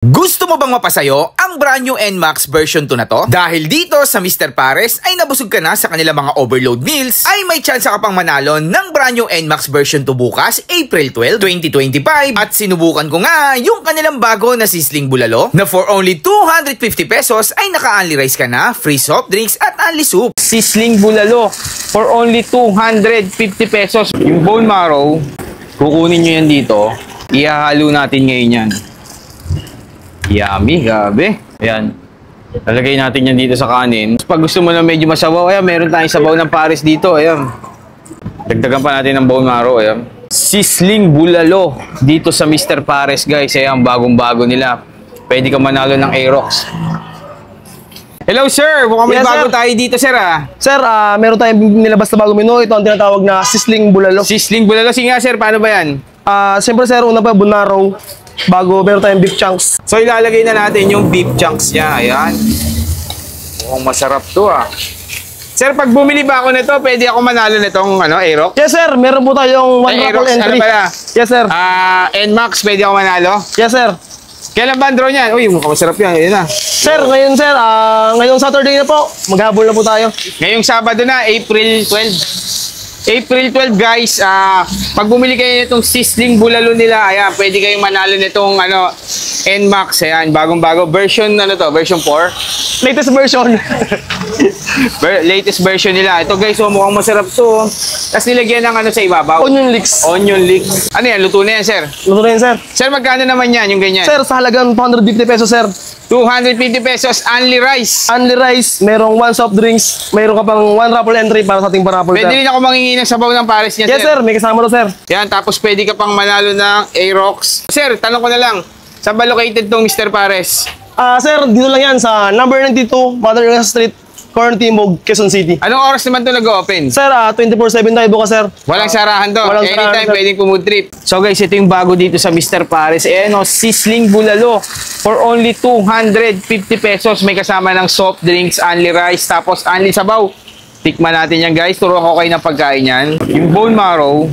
Gusto mo bang mapasayo ang brand new NMAX version 2 na to? Dahil dito sa Mr. Pares ay nabusog ka na sa kanilang mga overload meals, ay may chance ka pang manalo ng brand new NMAX version 2 bukas, April 12, 2025. At sinubukan ko nga yung kanilang bago na sizzling bulalo na for only 250 pesos ay naka-only rice ka na, free soft drinks at only soup. Sizzling bulalo for only 250 pesos. Yung bone marrow, kukunin nyo yan dito. Ihahalo natin ngayon yan. Yummy, gabi. Ayan. Lalagay natin yan dito sa kanin. Pag gusto mo na medyo masabaw, ayan, meron tayong sabaw ng Pares dito. Ayan. Dagdagan pa natin ng bone marrow. Ayan. Sizzling bulalo dito sa Mr. Pares, guys. Ayan, bagong-bago nila. Pwede ka manalo ng Aerox. Hello, sir. Mukhang may bago tayo dito, sir, ah. Sir, meron tayong nilabas na bagong menu. Ito ang tinatawag na sizzling bulalo. Sizzling bulalo. Sige nga, sir. Paano ba yan? Siyempre, sir, una pa, bone marrow. Bago, meron tayong beef chunks. So, ilalagay na natin yung beef chunks niya. Ayan. Mukhang masarap to, ah. Sir, pag bumili ba ako nito, pwede ako manalo nitong Aerox? Yes, sir. Meron po tayong one raffle entry. Ano pala? Yes, sir. NMAX, pwede ako manalo? Yes, sir. Kailan ba ang draw niyan? Uy, mukhang masarap yan. Ayun na. Sir, ngayon, sir, ngayong Saturday na po. Maghabol na po tayo. Ngayong Sabado na, April 12. April 12, guys. Pag bumili kayo nitong sizzling bulalo nila, ayan, pwede kayong manalo nitong NMAX. Ayan, bagong-bago. Version, version 4? Latest version. Latest version nila. Ito, guys, mukhang masarap to. Tapos nilagyan ng sa ibabaw. Onion leeks. Onion leeks. Ano yan? Luto na yan, sir? Luto na yan, sir. Sir, magkano naman yan, yung ganyan? Sir, sa halagang 250 pesos, sir. 250 pesos, only rice. Only rice, merong one soft drinks, mayroon ka pang one raffle entry para sa ating paraffle, sir. Pwede rin ako mangingi ng sabaw ng Pares niya, yes, sir. May kasama to, sir. Yan, tapos pwede ka pang manalo ng Aerox. Sir, tanong ko na lang, saan ba located tong Mr. Pares? Sir, dito lang yan sa number 92, Mother Teresa Street, Corn Timog, Quezon City. Anong oras naman ito nag-open? Sir, 24/7 tayo bukas, sir. Walang sarahan to. Walang Anytime sarahan, pwedeng pumood trip. So guys, ito yung bago dito sa Mr. Pares. Ayan sizzling bulalo for only 250 pesos. May kasama ng soft drinks, only rice, tapos only sabaw. Tikman natin yan, guys. Turuan ko kayo ng pagkain yan. Yung bone marrow,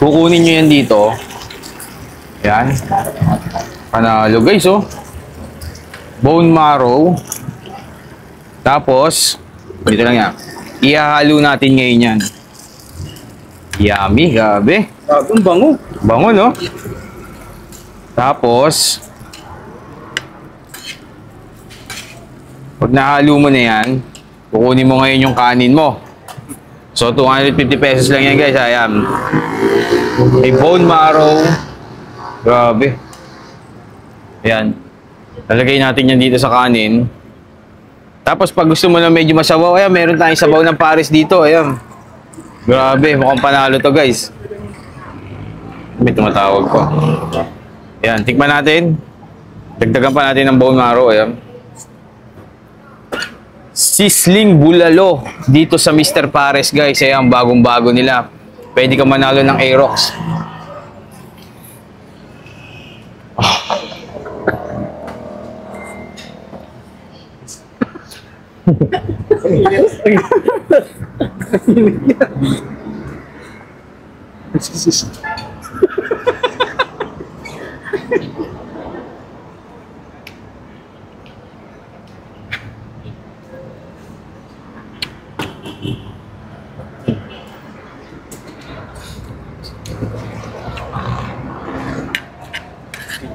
kukunin nyo yan dito. Yan. Panalo, guys, oh. Bone marrow. Tapos, dito lang yan. Ihahalo natin ngayon yan. Yummy, gabi. Bagong bango. Bango, no? Tapos, pag nahalo mo na yan, kukunin mo ngayon yung kanin mo. So, 250 pesos lang yan, guys. Ayan. May bone marrow. Grabe. Ayan. Lalagay natin yan dito sa kanin. Tapos pag gusto mo na medyo masabaw, ayan, meron tayong sabaw ng Pares dito. Ayan. Grabe, mukhang panalo to, guys. May tumatawag ko. Ayan, tikman natin. Dagdagan pa natin ng bone marrow. Ayan. Sizzling bulalo dito sa Mr. Pares, guys. Ayan, bagong-bago nila. Pwede ka manalo ng Aerox.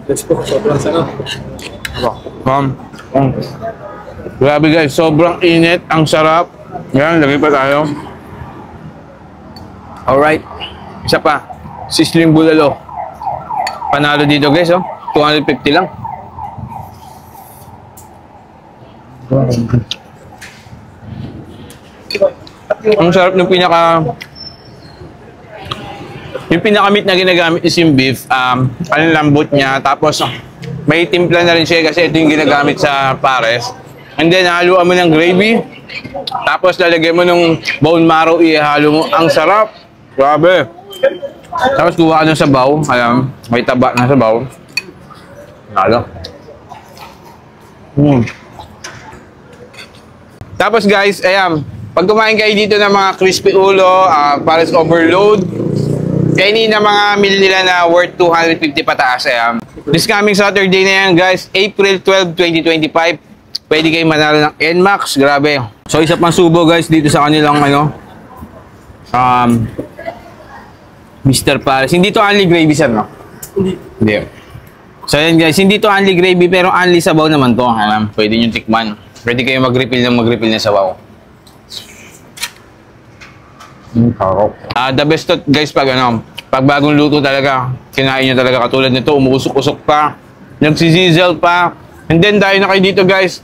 Let's go. Sobrang sarap. Grabe, guys, sobrang init, ang sarap. Yan, lagay pa tayo. Alright, isa pa, sizzling bulalo. Panalo dito, guys, oh. 250 lang. Ang sarap ng pinaka-meat na ginagamit is yung beef. Ang lambot niya, tapos may timpla na rin siya kasi ito yung ginagamit sa Pares. And then, haluan mo ng gravy. Tapos, lalagyan mo ng bone marrow, ihalo mo. Ang sarap. Grabe. Tapos, kuha ka ng sabaw. Ayan, may taba na sabaw. Halo. Tapos, guys, ayan. Pag kumain kayo dito ng mga crispy ulo, Pares overload, any na mga meal nila na worth 250 pataas, ayan. This coming Saturday na yan guys, April 12, 2025. Pwede kayo manalo ng NMAX. Grabe. So isa pang subo guys dito sa kanilang Mr. Pares. Hindi to only gravy sir, no? Hindi. So yan guys, hindi to only gravy pero only sabaw naman to. Pwede nyo tikman. Pwede kayo mag-refill na sabaw. The best to guys pag pag bagong luto talaga, kinain nyo talaga katulad nito, umuusok-usok pa, nagsisizzle pa. And then dahil na kayo dito guys,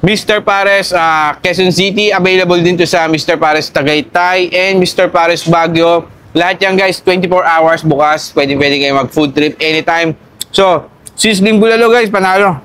Mr. Pares, Quezon City, available din to sa Mr. Pares Tagaytay and Mr. Pares Baguio. Lahat yan guys, 24 hours bukas, pwede kayo mag food trip anytime. So, Sizzling Bulalo guys, panalo.